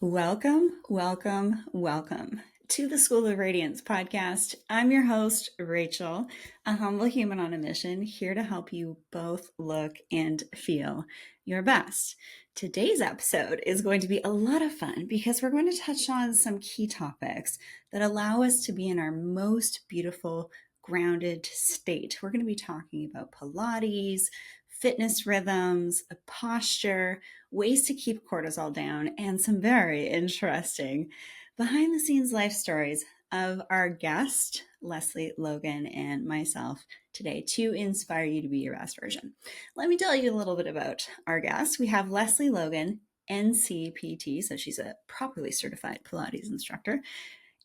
Welcome, welcome, welcome to the School of Radiance podcast. I'm your host, Rachel, a humble human on a mission, here to help you both look and feel your best. Today's episode is going to be a lot of fun because we're going to touch on some key topics that allow us to be in our most beautiful, grounded state. We're going to be talking about Pilates, fitness rhythms, posture, ways to keep cortisol down, and some very interesting behind the scenes life stories of our guest, Lesley Logan, and myself today to inspire you to be your best version. Let me tell you a little bit about our guest. We have Lesley Logan, NCPT, so she's a properly certified Pilates instructor,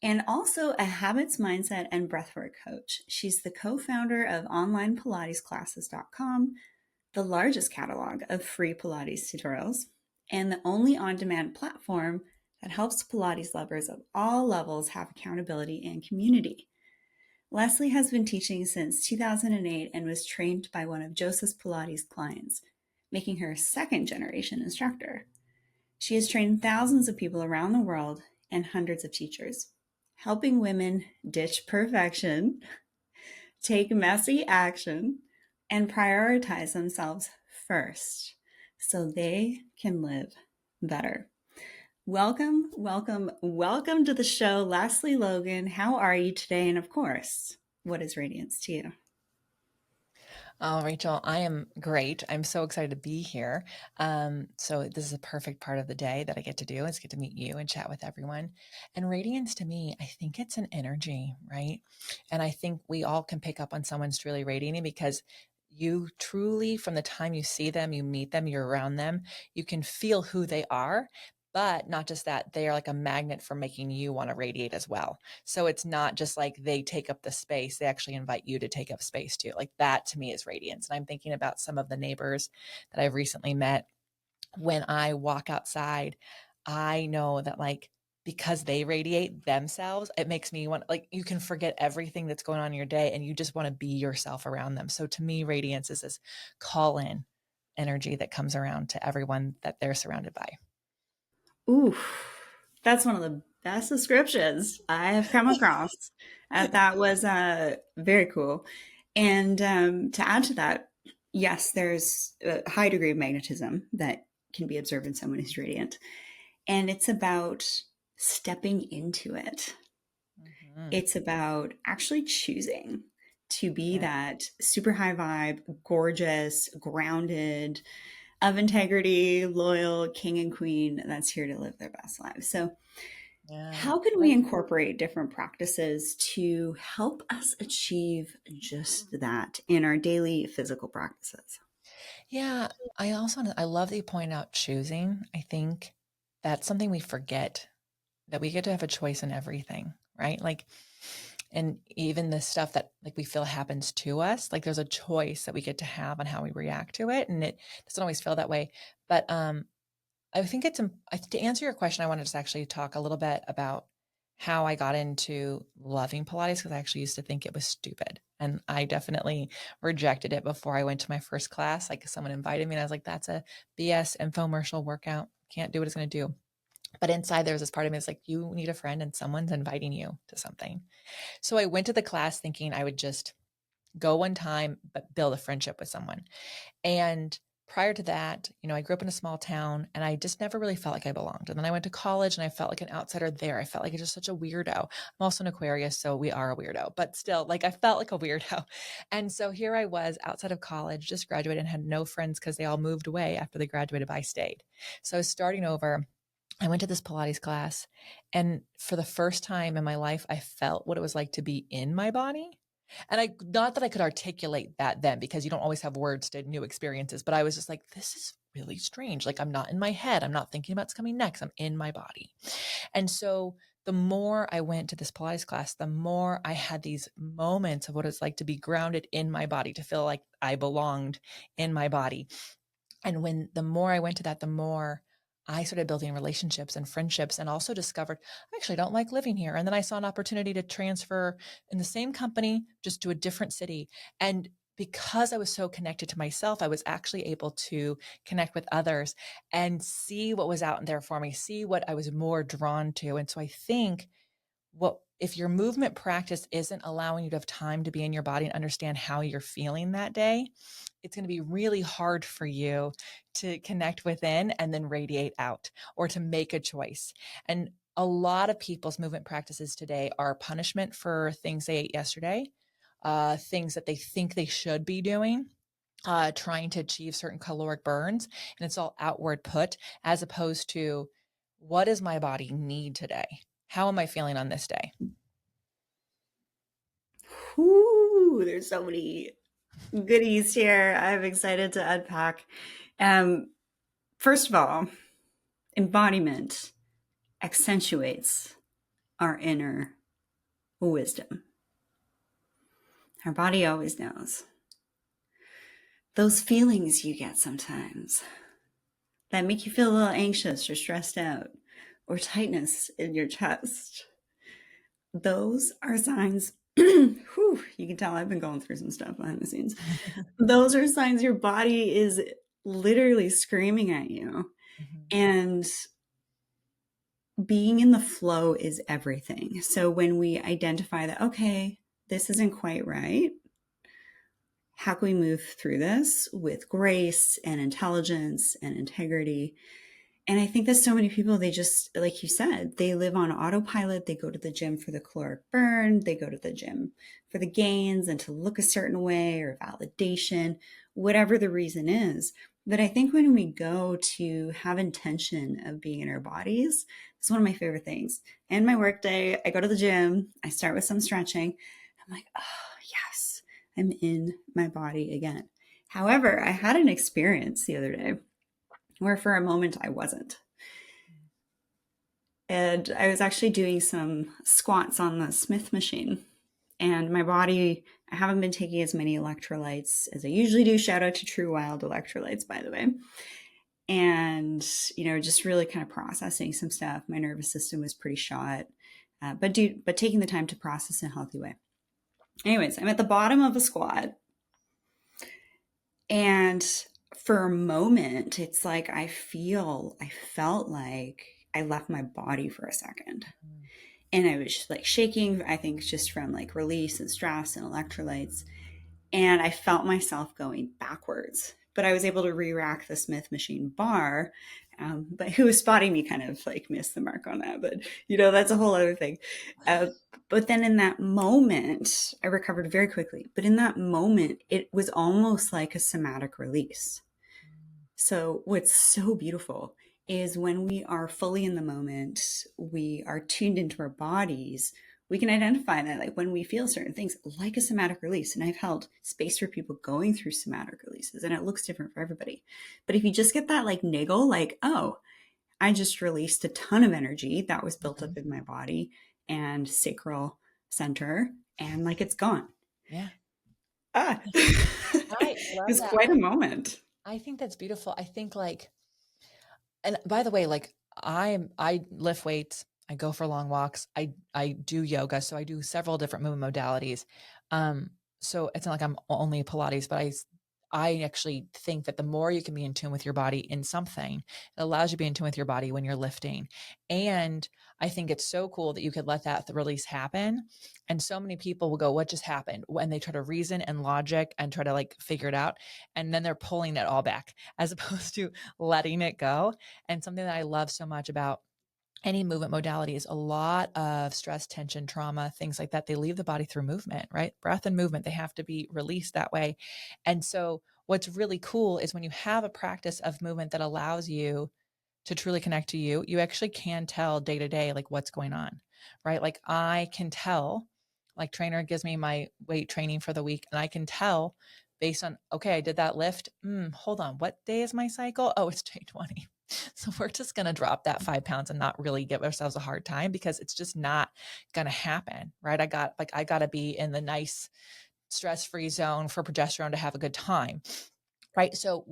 and also a habits, mindset, and breathwork coach. She's the co-founder of onlinepilatesclasses.com, the largest catalog of free Pilates tutorials, and the only on-demand platform that helps Pilates lovers of all levels have accountability and community. Lesley has been teaching since 2008 and was trained by one of Joseph Pilates' clients, making her a second-generation instructor. She has trained thousands of people around the world and hundreds of teachers, helping women ditch perfection, take messy action, and prioritize themselves first so they can live better. Welcome, welcome, welcome to the show, Lesley Logan. How are you today? And of course, what is Radiance to you? Oh, Rachel, I am great. I'm so excited to be here. So this is a perfect part of the day that I get to do is get to meet you and chat with everyone. And radiance to me, I think it's an energy, right? And I think we all can pick up on someone's truly radiating because you truly, from the time you see them, you meet them, you're around them, you can feel who they are. But not just that, they are like a magnet for making you want to radiate as well. So it's not just like they take up the space, they actually invite you to take up space too. Like that to me is radiance. And I'm thinking about some of the neighbors that I've recently met. When I walk outside, I know that like because they radiate themselves, it makes me want like you can forget everything that's going on in your day and you just want to be yourself around them. So to me, radiance is this call in energy that comes around to everyone that they're surrounded by. Ooh, that's one of the best descriptions I have come across. That was very cool. And to add to that, yes, there's a high degree of magnetism that can be observed in someone who's radiant. And it's about stepping into it. Mhm. It's about actually choosing to be Yeah. that super high vibe, gorgeous, grounded, of integrity, loyal king and queen that's here to live their best lives. So, Yeah. how can we incorporate different practices to help us achieve just that in our daily physical practices? Yeah, I love that you point out choosing. I think that's something we forget that we get to have a choice in everything, right? Like, and even the stuff that like we feel happens to us, like there's a choice that we get to have on how we react to it, and it doesn't always feel that way. But I think to answer your question, I wanted to actually talk a little bit about how I got into loving Pilates because I actually used to think it was stupid. And I definitely rejected it before I went to my first class. Like someone invited me and I was like, that's a BS infomercial workout. Can't do what it's going to do. But inside there was this part of me that's like, you need a friend and someone's inviting you to something. So I went to the class thinking I would just go one time, but build a friendship with someone. And prior to that, I grew up in a small town and I just never really felt like I belonged. And then I went to college and I felt like an outsider there. I felt like just such a weirdo. I'm also an Aquarius, so we are a weirdo, but still, like I felt like a weirdo. And so here I was outside of college, just graduated and had no friends because they all moved away after they graduated, but I stayed. So I was starting over. I went to this Pilates class, and for the first time in my life, I felt what it was like to be in my body. And not that I could articulate that then because you don't always have words to new experiences, but I was just like, this is really strange. Like, I'm not in my head. I'm not thinking about what's coming next. I'm in my body. And so the more I went to this Pilates class, the more I had these moments of what it's like to be grounded in my body, to feel like I belonged in my body. And the more I went to that, the more I started building relationships and friendships and also discovered I actually don't like living here. And then I saw an opportunity to transfer in the same company, just to a different city. And because I was so connected to myself, I was actually able to connect with others and see what was out there for me, see what I was more drawn to. And so I think what if your movement practice isn't allowing you to have time to be in your body and understand how you're feeling that day, it's going to be really hard for you to connect within and then radiate out or to make a choice. And a lot of people's movement practices today are punishment for things they ate yesterday, things that they think they should be doing, trying to achieve certain caloric burns. And it's all outward put as opposed to what does my body need today? How am I feeling on this day? Whoo, there's so many goodies here. I'm excited to unpack. Um, First of all, embodiment accentuates our inner wisdom. Our body always knows. Those feelings you get sometimes that make you feel a little anxious or stressed out or tightness in your chest, those are signs. Whew, you can tell I've been going through some stuff behind the scenes. Those are signs your body is literally screaming at you. Mhm. And being in the flow is everything. So when we identify that, okay, this isn't quite right, how can we move through this with grace and intelligence and integrity? And I think that so many people, they just, like you said, they live on autopilot. They go to the gym for the caloric burn. They go to the gym for the gains and to look a certain way or validation, whatever the reason is. But I think when we go to have intention of being in our bodies, it's one of my favorite things. And my work day, I go to the gym, I start with some stretching. I'm like, oh, yes, I'm in my body again. However, I had an experience the other day where for a moment I wasn't. And I was actually doing some squats on the Smith machine. And my body, I haven't been taking as many electrolytes as I usually do. Shout out to True Wild electrolytes, by the way. And, just really kind of processing some stuff. My nervous system was pretty shot, but taking the time to process in a healthy way. Anyways, I'm at the bottom of a squat. And for a moment, it's like I felt like I left my body for a second. Mhm. And I was like shaking, I think just from like release and stress and electrolytes. And I felt myself going backwards. But I was able to re-rack the Smith machine bar. But who was spotting me kind of like missed the mark on that. But, that's a whole other thing. Uh, but then in that moment, I recovered very quickly. But in that moment, it was almost like a somatic release. So, what's so beautiful is when we are fully in the moment, we are tuned into our bodies, we can identify that, like when we feel certain things, like a somatic release. And I've held space for people going through somatic releases, and it looks different for everybody. But if you just get that like niggle, like, oh, I just released a ton of energy that was built up Mhm. in my body and sacral center, and like it's gone. Yeah. Ah, I it love was that. quite a moment. I think that's beautiful. I think like, and by the way, like I lift weights, I go for long walks, I do yoga, so I do several different movement modalities. Um, so it's not like I'm only Pilates, but I actually think that the more you can be in tune with your body in something, it allows you to be in tune with your body when you're lifting. And I think it's so cool that you could let that release happen. And so many people will go, what just happened? When they try to reason and logic and try to like figure it out. And then they're pulling it all back as opposed to letting it go. And something that I love so much about any movement modality is a lot of stress, tension, trauma, things like that. They leave the body through movement, right? Breath and movement, they have to be released that way. And so, what's really cool is when you have a practice of movement that allows you to truly connect to you, you actually can tell day to day, like what's going on, right? Like, I can tell, like, trainer gives me my weight training for the week, and I can tell based on, okay, I did that lift. Hold on, what day is my cycle? Oh, it's day 20. So we're just going to drop that 5 pounds and not really give ourselves a hard time because it's just not going to happen. Right. I got to be in the nice stress free zone for progesterone to have a good time. Right. So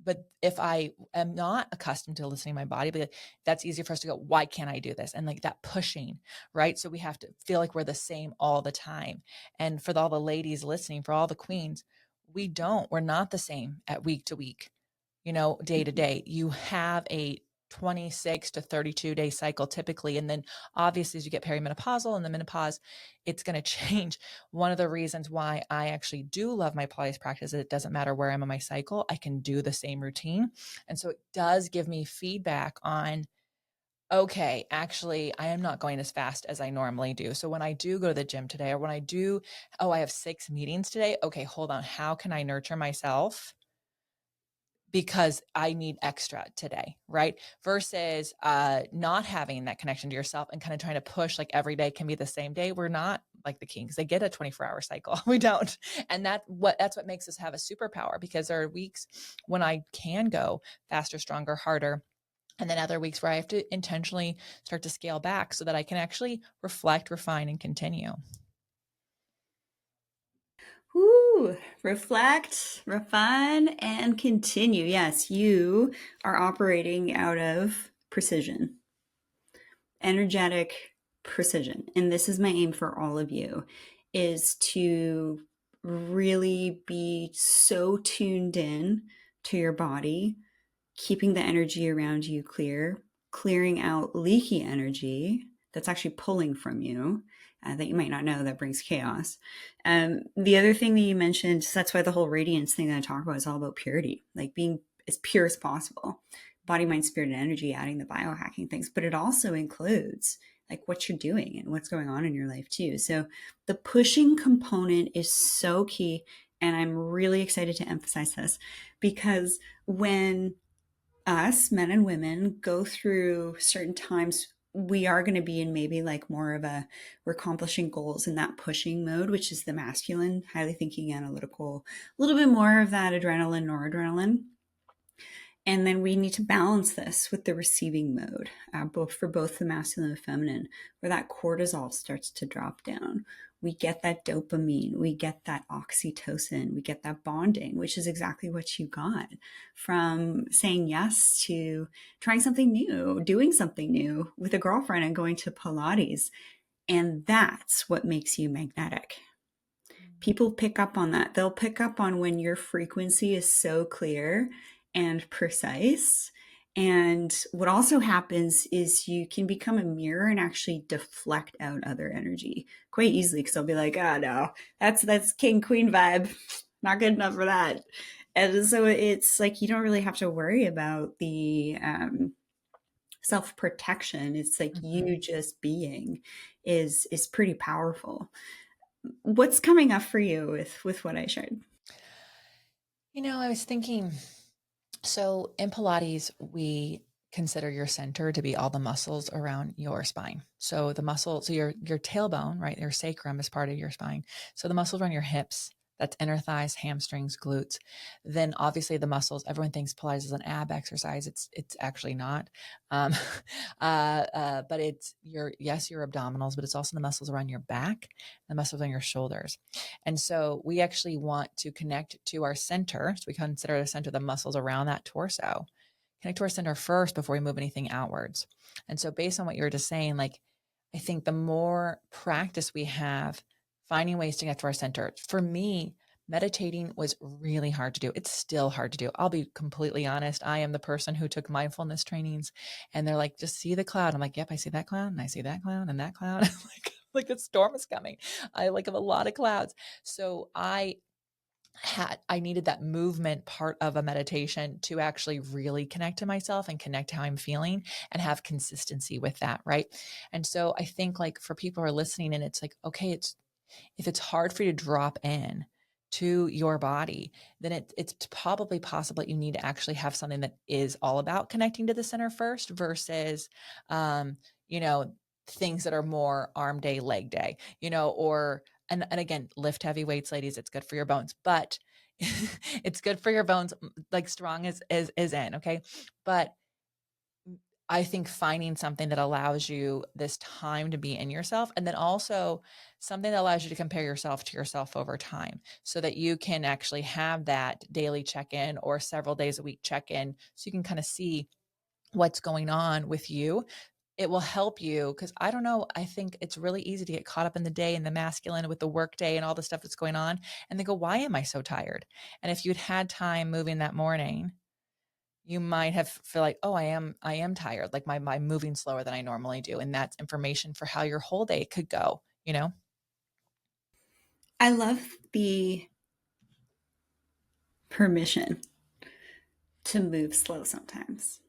but if I am not accustomed to listening to my body, but that's easier for us to go, why can't I do this? And like that pushing, right? So we have to feel like we're the same all the time. And for all the ladies listening, for all the queens, we're not the same at week to week, day to day. You have a 26 to 32 day cycle typically. And then obviously as you get perimenopausal and the menopause, it's going to change. One of the reasons why I actually do love my Pilates practice is it doesn't matter where I'm in my cycle, I can do the same routine. And so it does give me feedback on, okay, actually, I am not going as fast as I normally do. So when I do go to the gym today, or when I do, oh, I have 6 meetings today. Okay, hold on. How can I nurture myself? Because I need extra today, right? Versus not having that connection to yourself and kind of trying to push like every day can be the same day. We're not like the kings. They get a 24-hour cycle. We don't. And that's what makes us have a superpower, because there are weeks when I can go faster, stronger, harder. And then other weeks where I have to intentionally start to scale back so that I can actually reflect, refine, and continue. Woo! Reflect, refine, and continue. Yes, you are operating out of precision, energetic precision. And this is my aim for all of you, is to really be so tuned in to your body, keeping the energy around you clear, clearing out leaky energy that's actually pulling from you, that you might not know, that brings chaos. The other thing that you mentioned, so that's why the whole radiance thing that I talk about is all about purity, like being as pure as possible. Body, mind, spirit, and energy, adding the biohacking things, but it also includes like what you're doing and what's going on in your life too. So the pushing component is so key. And I'm really excited to emphasize this, because when us, men and women, go through certain times, we are going to be in maybe like more of a, we're accomplishing goals in that pushing mode, which is the masculine, highly thinking, analytical, a little bit more of that adrenaline, noradrenaline. And then we need to balance this with the receiving mode, both for both the masculine and feminine, where that cortisol starts to drop down. We get that dopamine, we get that oxytocin, we get that bonding, which is exactly what you got from saying yes to trying something new, doing something new with a girlfriend and going to Pilates. And that's what makes you magnetic. People pick up on that. They'll pick up on when your frequency is so clear and precise. And what also happens is you can become a mirror and actually deflect out other energy quite easily, because they'll be like, oh no, that's king queen vibe. Not good enough for that. And so it's like you don't really have to worry about the self protection. It's like Mm-hmm. you just being is pretty powerful. What's coming up for you with what I shared? I was thinking, so in Pilates, we consider your center to be all the muscles around your spine. So the muscle, so your tailbone, right? Your sacrum is part of your spine. So the muscles around your hips, that's inner thighs, hamstrings, glutes. Then obviously the muscles, everyone thinks Pilates is an ab exercise. It's actually not. Um, but it's your abdominals, but it's also the muscles around your back, the muscles on your shoulders. And so we actually want to connect to our center. So we consider the center the muscles around that torso. Connect to our center first before we move anything outwards. And so based on what you were just saying, like I think the more practice we have finding ways to get to our center, for me, meditating was really hard to do. It's still hard to do. I'll be completely honest. I am the person who took mindfulness trainings and they're like, just see the cloud. I'm like, yep, I see that cloud and I see that cloud and that cloud. like the storm is coming. I like have a lot of clouds. So I needed that movement part of a meditation to actually really connect to myself and connect how I'm feeling and have consistency with that. Right. And so I think like for people who are listening and it's like, okay, if it's hard for you to drop in to your body, then it's probably possible that you need to actually have something that is all about connecting to the center first versus, um, you know, things that are more arm day, leg day, or, and again, lift heavy weights, ladies, it's good for your bones, but it's good for your bones, like strong is in. Okay. But I think finding something that allows you this time to be in yourself, and then also something that allows you to compare yourself to yourself over time so that you can actually have that daily check-in or several days a week check-in so you can kind of see what's going on with you it will help you because I don't know. I think it's really easy to get caught up in the day and the masculine with the work day and all the stuff that's going on. And they go, why am I so tired? And if you'd had time moving that morning, you might have feel like, oh, I am tired. Like my moving slower than I normally do. And that's information for how your whole day could go, you know? I love the permission to move slow sometimes.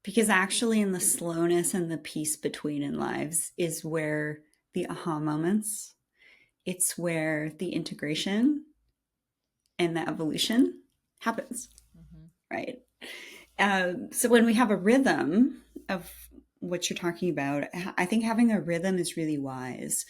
Because actually, in the slowness and the peace between in lives is where the aha moments, it's where the integration and the evolution happens, Mhm. right? So when we have a rhythm of what you're talking about, I think having a rhythm is really wise.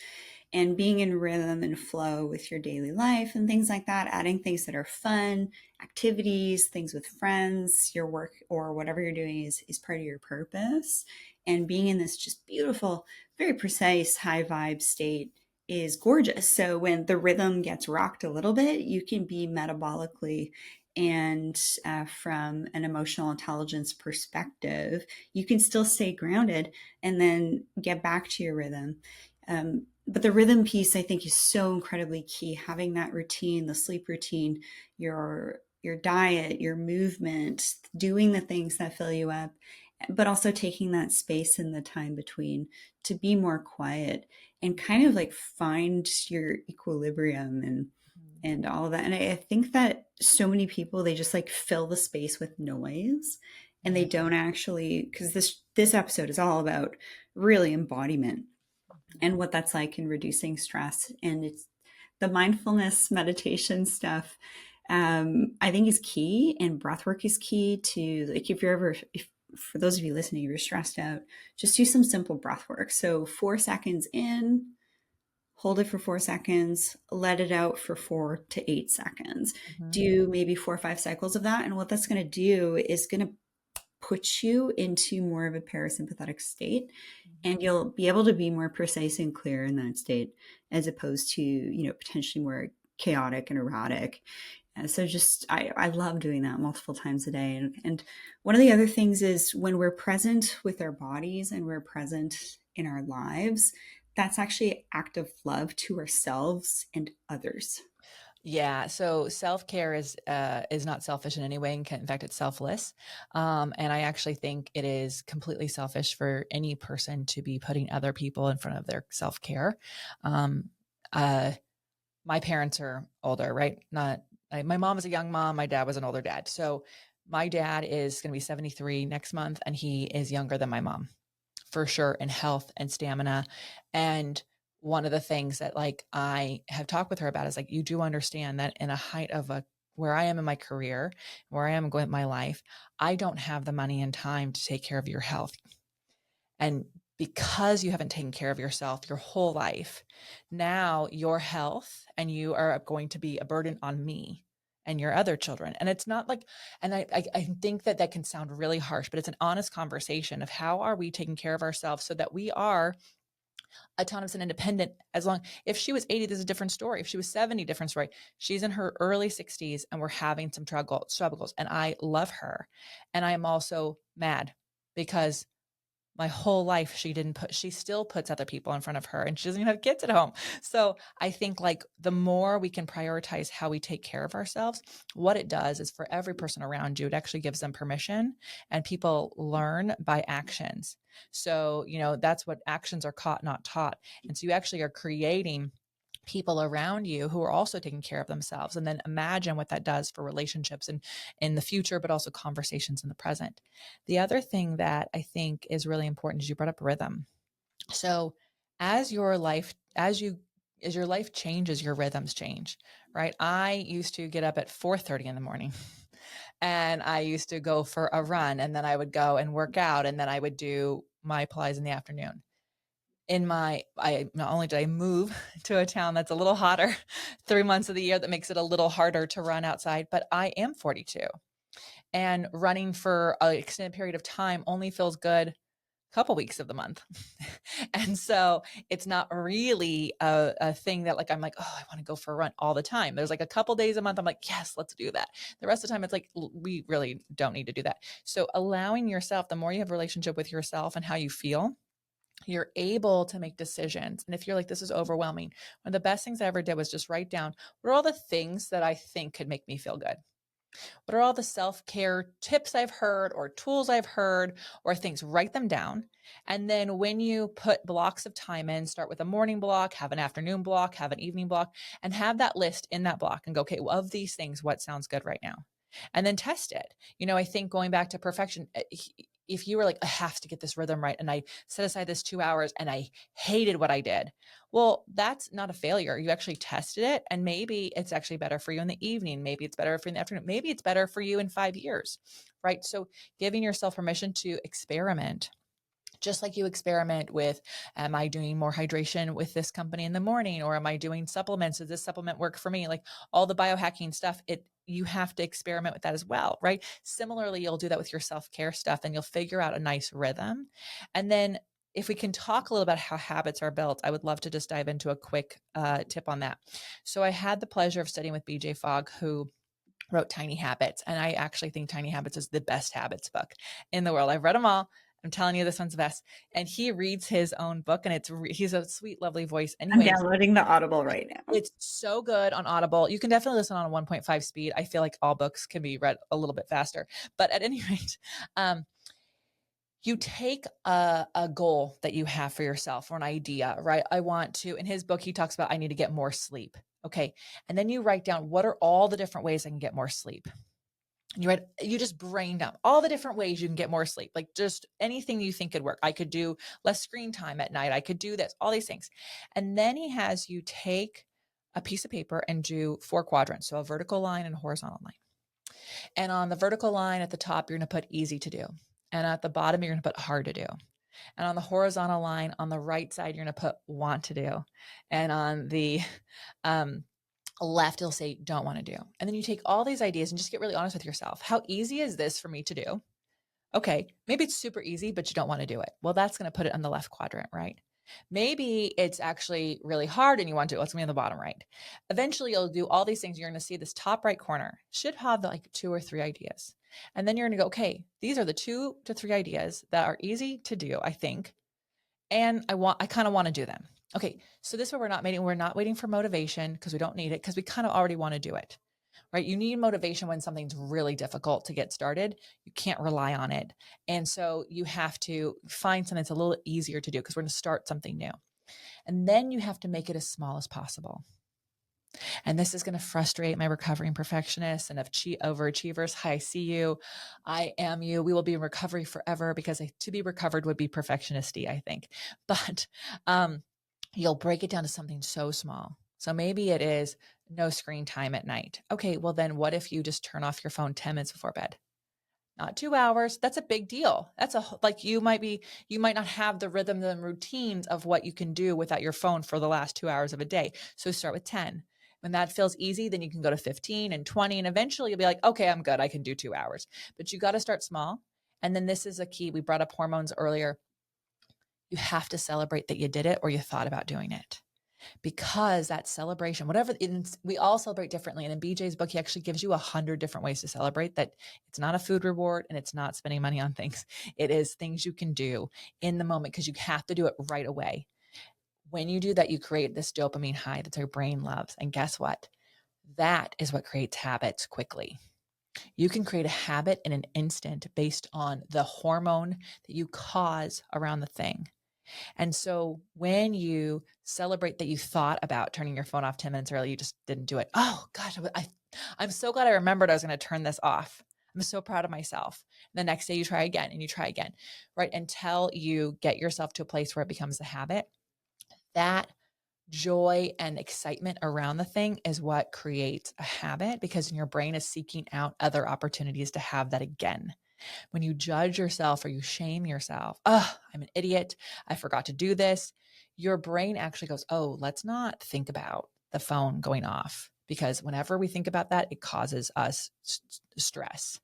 And being in rhythm and flow with your daily life and things like that, adding things that are fun, activities, things with friends, your work or whatever you're doing is part of your purpose. And being in this just beautiful, very precise, high vibe state is gorgeous. So when the rhythm gets rocked a little bit, you can be metabolically and from an emotional intelligence perspective, you can still stay grounded and then get back to your rhythm. But the rhythm piece, I think, is so incredibly key. Having that routine, the sleep routine, your diet, your movement, doing the things that fill you up, but also taking that space in the time between to be more quiet and kind of like find your equilibrium and all of that. And I think that so many people, they just like fill the space with noise and they Yeah. don't actually, because this episode is all about really embodiment and what that's like in reducing stress. And it's the mindfulness meditation stuff, I think is key, and breath work is key to, like, if you're ever, if for those of you listening, you're stressed out, just do some simple breath work. So 4 seconds in, hold it for 4 seconds, let it out for 4 to 8 seconds. Mhm. Do maybe 4 or 5 cycles of that. And what that's going to do is going to put you into more of a parasympathetic state, and you'll be able to be more precise and clear in that state as opposed to, potentially more chaotic and erratic. And so just I love doing that multiple times a day. And one of the other things is when we're present with our bodies and we're present in our lives, that's actually an act of love to ourselves and others. Yeah, so self-care is not selfish in any way, and in fact, it's selfless. And I actually think it is completely selfish for any person to be putting other people in front of their self-care. Um, uh, my parents are older, right? Not my mom is a young mom, my dad was an older dad. So my dad is going to be 73 next month, and he is younger than my mom for sure in health and stamina. And one of the things that like I have talked with her about is like, you do understand that in a height of a where I am in my career, where I am going with my life, I don't have the money and time to take care of your health. And because you haven't taken care of yourself your whole life, now your health and you are going to be a burden on me and your other children. And it's not like, and I think that that can sound really harsh, but it's an honest conversation of how are we taking care of ourselves so that we are autonomous and independent. As long, if she was 80, this is a different story. If she was 70, different story. She's in her early 60s and we're having some struggles, and I love her. And I am also mad because my whole life she still puts other people in front of her, and she doesn't even have kids at home. So I think like the more we can prioritize how we take care of ourselves, what it does is for every person around you, it actually gives them permission, and people learn by actions. So, that's what actions are caught, not taught. And so you actually are creating people around you who are also taking care of themselves, and then imagine what that does for relationships and in the future, but also conversations in the present. The other thing that I think is really important is you brought up rhythm. So as your life changes, your rhythms change, right? I used to get up at 4:30 in the morning and I used to go for a run, and then I would go and work out, and then I would do my Pilates in the afternoon. I not only did I move to a town that's a little hotter 3 months of the year, that makes it a little harder to run outside, but I am 42, and running for an extended period of time only feels good couple weeks of the month. And so it's not really a thing that like, I'm like, oh, I want to go for a run all the time. There's like a couple days a month. I'm like, yes, let's do that. The rest of the time it's like, we really don't need to do that. So allowing yourself, the more you have a relationship with yourself and how you feel, you're able to make decisions. And if you're like, this is overwhelming, one of the best things I ever did was just write down, what are all the things that I think could make me feel good? What are all the self-care tips I've heard or tools I've heard or things? Write them down. And then when you put blocks of time in, start with a morning block, have an afternoon block, have an evening block, and have that list in that block and go, okay, well, of these things, what sounds good right now? And then test it. I think going back to perfection, if you were like, I have to get this rhythm right, and I set aside this 2 hours and I hated what I did, well, that's not a failure. You actually tested it, and maybe it's actually better for you in the evening. Maybe it's better for you in the afternoon. Maybe it's better for you in 5 years, right? So giving yourself permission to experiment, just like you experiment with, am I doing more hydration with this company in the morning, or am I doing supplements? Does this supplement work for me? Like all the biohacking stuff, you have to experiment with that as well, right? Similarly, you'll do that with your self-care stuff, and you'll figure out a nice rhythm. And then if we can talk a little about how habits are built, I would love to just dive into a quick tip on that. So I had the pleasure of studying with BJ Fogg, who wrote Tiny Habits. And I actually think Tiny Habits is the best habits book in the world. I've read them all. I'm telling you, this one's the best. And he reads his own book, and he's a sweet, lovely voice. I'm Anyways, downloading the Audible right now. it's so good on Audible. You can definitely listen on a 1.5 speed. I feel like all books can be read a little bit faster. But at any rate, you take a goal that you have for yourself or an idea, right? I want to, in his book, he talks about, I need to get more sleep. Okay. And then you write down, what are all the different ways I can get more sleep? You just brain dump all the different ways you can get more sleep, like just anything you think could work. I could do less screen time at night. I could do this, all these things. And then he has you take a piece of paper and do 4 quadrants. So a vertical line and a horizontal line. And on the vertical line at the top, you're going to put easy to do. And at the bottom, you're going to put hard to do. And on the horizontal line, on the right side, you're going to put want to do. And on the left, you'll say don't want to do. And then you take all these ideas and just get really honest with yourself. How easy is this for me to do? Okay, maybe it's super easy, but you don't want to do it. Well, that's going to put it on the left quadrant, right? Maybe it's actually really hard and you want to do it. Let's be on the bottom right. Eventually, you'll do all these things. You're going to see this top right corner should have like 2 or 3 ideas. And then you're going to go, okay, these are the 2 to 3 ideas that are easy to do, I think. And I kind of want to do them. Okay, so this way we're not waiting for motivation because we don't need it, because we kind of already want to do it. Right? You need motivation when something's really difficult to get started. You can't rely on it. And so you have to find something that's a little easier to do, because we're going to start something new. And then you have to make it as small as possible. And this is going to frustrate my recovering perfectionists and overachievers. Hi, I see you. I am you. We will be in recovery forever, because to be recovered would be perfectionisty, I think. But you'll break it down to something so small. So maybe it is no screen time at night. Okay, well then what if you just turn off your phone 10 minutes before bed? Not 2 hours. That's a big deal. Like you might not have the rhythm and routines of what you can do without your phone for the last 2 hours of a day. So start with 10. When that feels easy, then you can go to 15 and 20, and eventually you'll be like, okay, I'm good. I can do 2 hours. But you got to start small. And then this is a key. We brought up hormones earlier. You have to celebrate that you did it or you thought about doing it. Because that celebration, we all celebrate differently. And in BJ's book, he actually gives you 100 different ways to celebrate. That it's not a food reward and it's not spending money on things. It is things you can do in the moment, because you have to do it right away. When you do that, you create this dopamine high that your brain loves. And guess what? That is what creates habits quickly. You can create a habit in an instant based on the hormone that you cause around the thing. And so when you celebrate that you thought about turning your phone off 10 minutes early, you just didn't do it. Oh gosh, I'm so glad I remembered I was going to turn this off. I'm so proud of myself. And the next day you try again and you try again, right? Until you get yourself to a place where it becomes a habit. That joy and excitement around the thing is what creates a habit, because your brain is seeking out other opportunities to have that again. When you judge yourself or you shame yourself, oh, I'm an idiot, I forgot to do this, your brain actually goes, oh, let's not think about the phone going off, because whenever we think about that, it causes us stress.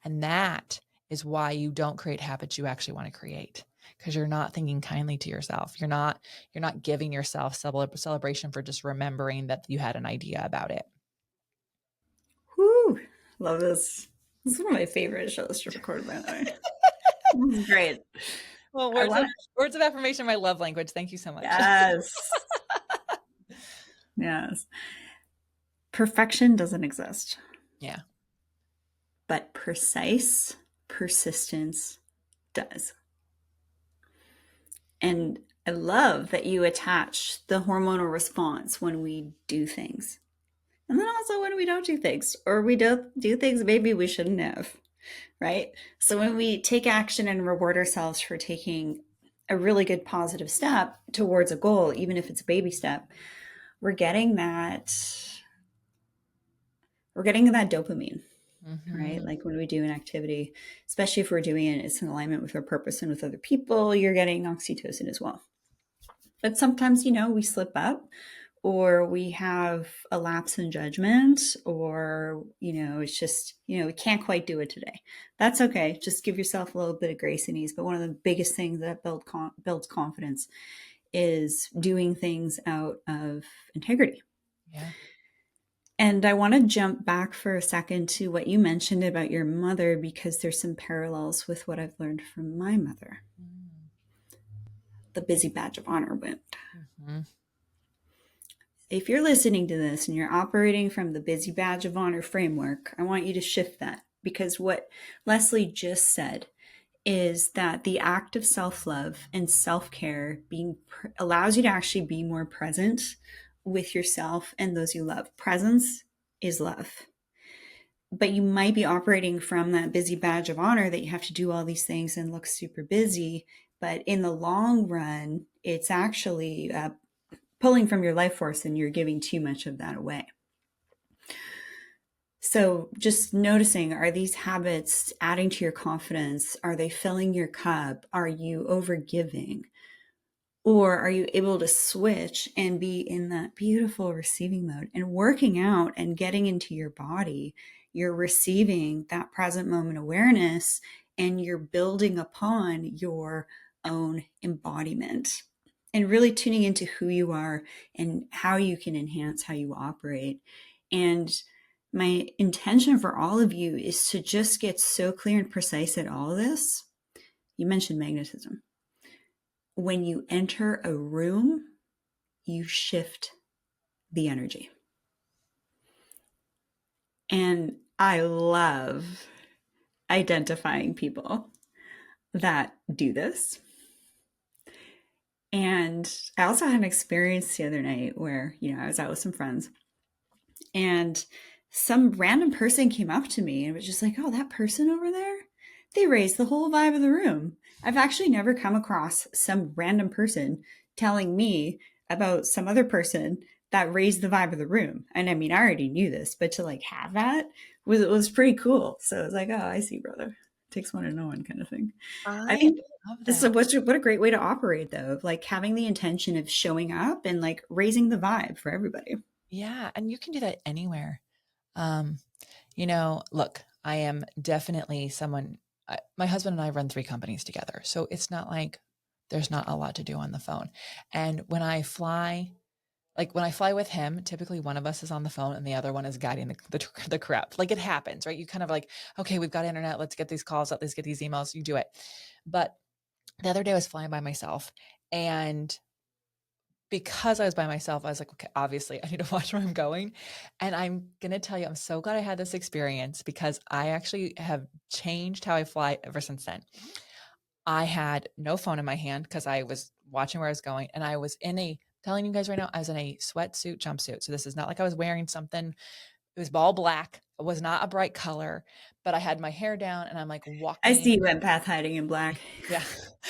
And that is why you don't create habits you actually want to create. because you're not thinking kindly to yourself. You're not giving yourself celebration for just remembering that you had an idea about it. Whoo! Love this. This is one of my favorite shows to record, by the way. This is great. Well, I want to, words of affirmation, my love language. Thank you so much. yes, yes. Perfection doesn't exist, Yeah. but precise persistence does. And I love that you attach the hormonal response when we do things. And then also when we don't do things, or we don't do things maybe we shouldn't have, right? So when we take action and reward ourselves for taking a really good positive step towards a goal, even if it's a baby step, we're getting that we're getting that dopamine, right? Hmm. Like when we do an activity, especially if we're doing it, it's in alignment with our purpose and with other people, you're getting oxytocin as well. But sometimes, we slip up or we have a lapse in judgment or, it's just, we can't quite do it today. That's okay. Just give yourself a little bit of grace and ease. But one of the biggest things that builds confidence is doing things out of integrity. Yeah. And I want to jump back for a second to what you mentioned about your mother, because there's some parallels with what I've learned from my mother, the busy badge of honor wound. Mm-hmm. If you're listening to this and you're operating from the busy badge of honor framework, I want you to shift that, because what Lesley just said is that the act of self-love and self-care allows you to actually be more present with yourself and those you love. Presence is love. But you might be operating from that busy badge of honor that you have to do all these things and look super busy. But in the long run, it's actually pulling from your life force and you're giving too much of that away. So just noticing, are these habits adding to your confidence? Are they filling your cup? Are you overgiving? Or are you able to switch and be in that beautiful receiving mode and working out and getting into your body? You're receiving that present moment awareness and you're building upon your own embodiment and really tuning into who you are and how you can enhance how you operate. And my intention for all of you is to just get so clear and precise at all of this. You mentioned magnetism. When you enter a room, you shift the energy. And I love identifying people that do this. And I also had an experience the other night where, I was out with some friends and some random person came up to me and was just like, oh, that person over there, they raised the whole vibe of the room. I've actually never come across some random person telling me about some other person that raised the vibe of the room. And I mean, I already knew this, but to like have that was pretty cool. So I was like, oh, I see, brother. It takes one to know one kind of thing. I I think love this that. is what a great way to operate though, of like having the intention of showing up and like raising the vibe for everybody. Yeah. And you can do that anywhere. Um, look, I am definitely someone, my husband and I run 3 companies together. So it's not like there's not a lot to do on the phone. And when I fly with him, typically one of us is on the phone and the other one is guiding the crowd. Like it happens, right? You kind of like, okay, we've got internet. Let's get these calls out. Let's get these emails. You do it. But the other day I was flying by myself, and because I was by myself, I was like, okay, obviously I need to watch where I'm going. And I'm going to tell you, I'm so glad I had this experience because I actually have changed how I fly ever since then. I had no phone in my hand because I was watching where I was going. And I was telling you guys right now, I was in a sweatsuit jumpsuit. So this is not like I was wearing something. It was all black. It was not a bright color, but I had my hair down and I'm like I walking. see you, empath hiding in black. Yeah.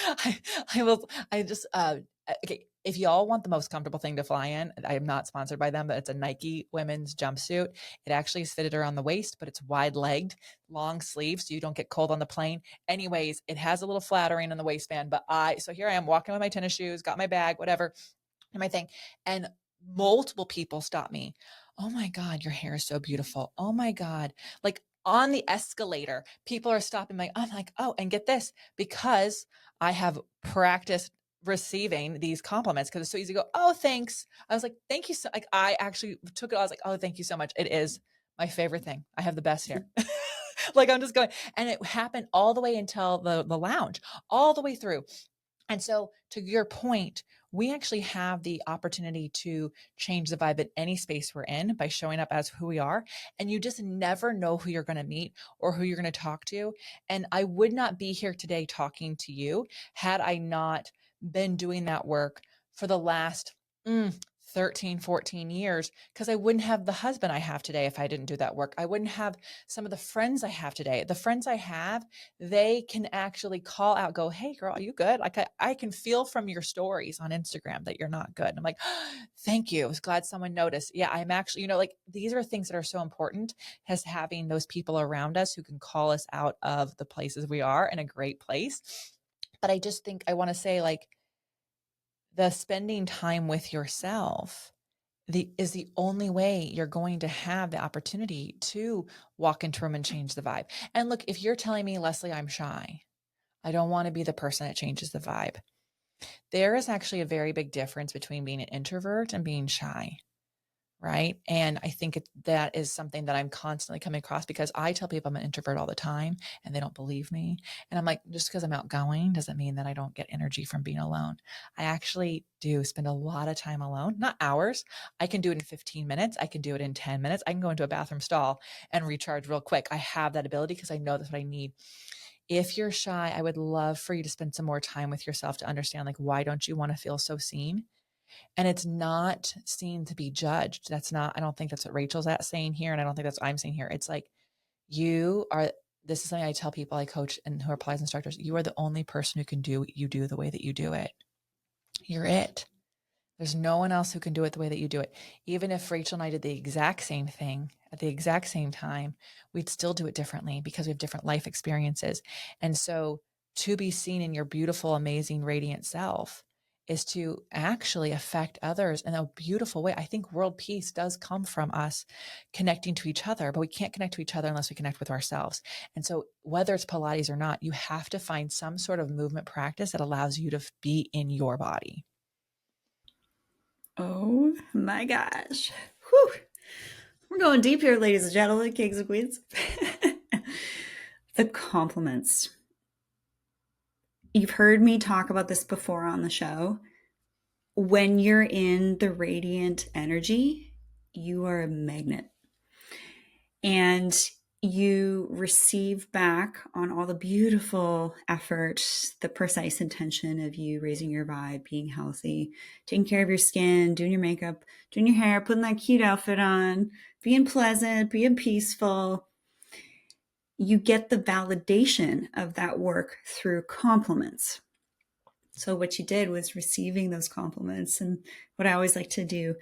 I I will I just okay, if y'all want the most comfortable thing to fly in, I am not sponsored by them, but it's a Nike women's jumpsuit. It actually is fitted around the waist, but it's wide legged, long sleeves, so you don't get cold on the plane. Anyways, it has a little flattering on the waistband, but so here I am walking with my tennis shoes, got my bag, whatever, and my thing. And multiple people stop me. Oh my God, your hair is so beautiful. Oh my God. Like on the escalator, people are stopping my, I'm like, oh, and get this, because I have practiced receiving these compliments because it's so easy to go, oh, thanks. I was like, thank you. So like, I actually took it. I was like, oh, thank you so much. It is my favorite thing. I have the best hair. Like I'm just going, and it happened all the way until the lounge, all the way through. And so, to your point, we actually have the opportunity to change the vibe at any space we're in by showing up as who we are. And you just never know who you're going to meet or who you're going to talk to. And I would not be here today talking to you had I not been doing that work for the last 13, 14 years, because I wouldn't have the husband I have today if I didn't do that work. I wouldn't have some of the friends I have today. The friends I have, they can actually call out, go, hey girl, are you good? Like I can feel from your stories on Instagram that you're not good. And I'm like, oh, thank you. I was glad someone noticed. Yeah, I'm actually, like these are things that are so important, as having those people around us who can call us out of the places we are in a great place. But I just think I want to say, like, the spending time with yourself is the only way you're going to have the opportunity to walk into a room and change the vibe. And look, if you're telling me, Lesley, I'm shy, I don't want to be the person that changes the vibe. There is actually a very big difference between being an introvert and being shy. Right. And I think that is something that I'm constantly coming across, because I tell people I'm an introvert all the time and they don't believe me. And I'm like, just because I'm outgoing doesn't mean that I don't get energy from being alone. I actually do spend a lot of time alone, not hours. I can do it in 15 minutes. I can do it in 10 minutes. I can go into a bathroom stall and recharge real quick. I have that ability because I know that's what I need. If you're shy, I would love for you to spend some more time with yourself to understand, like, why don't you want to feel so seen? And it's not seen to be judged. That's not, I don't think that's what Rachel's at saying here. And I don't think that's what I'm saying here. It's like, you are, this is something I tell people I coach and who are Pilates instructors. You are the only person who can do what you do the way that you do it. You're it. There's no one else who can do it the way that you do it. Even if Rachel and I did the exact same thing at the exact same time, we'd still do it differently because we have different life experiences. And so, to be seen in your beautiful, amazing, radiant self is to actually affect others in a beautiful way. I think world peace does come from us connecting to each other, but we can't connect to each other unless we connect with ourselves. And so, whether it's Pilates or not, you have to find some sort of movement practice that allows you to be in your body. Oh my gosh. Whew. We're going deep here, ladies and gentlemen, kings and queens. The compliments. You've heard me talk about this before on the show. When you're in the radiant energy, you are a magnet. And you receive back on all the beautiful effort, the precise intention of you raising your vibe, being healthy, taking care of your skin, doing your makeup, doing your hair, putting that cute outfit on, being pleasant, being peaceful. You get the validation of that work through compliments. So what you did was receiving those compliments. And what I always like to do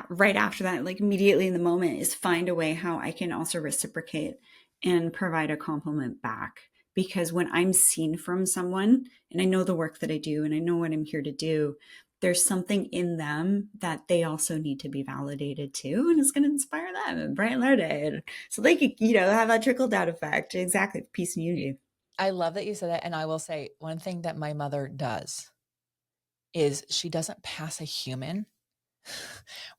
right after that, like immediately in the moment, is find a way how I can also reciprocate and provide a compliment back. Because when I'm seen from someone and I know the work that I do and I know what I'm here to do, there's something in them that they also need to be validated too. And it's going to inspire them and brighten their day. So they could, have that trickle down effect. Exactly. Peace and unity. I love that you said that. And I will say, one thing that my mother does is she doesn't pass a human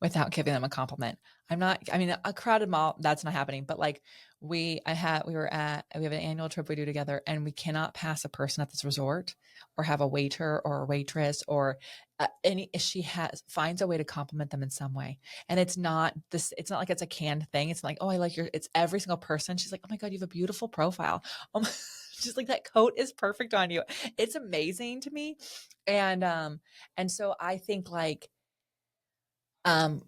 without giving them a compliment. I mean, a crowded mall, that's not happening, but like we have an annual trip we do together, and we cannot pass a person at this resort or have a waiter or a waitress or she finds a way to compliment them in some way. And it's not like it's a canned thing. It's like, oh, I like it's every single person. She's like, oh my God, you have a beautiful profile. She's like, that coat is perfect on you. It's amazing to me. And so I think like, um,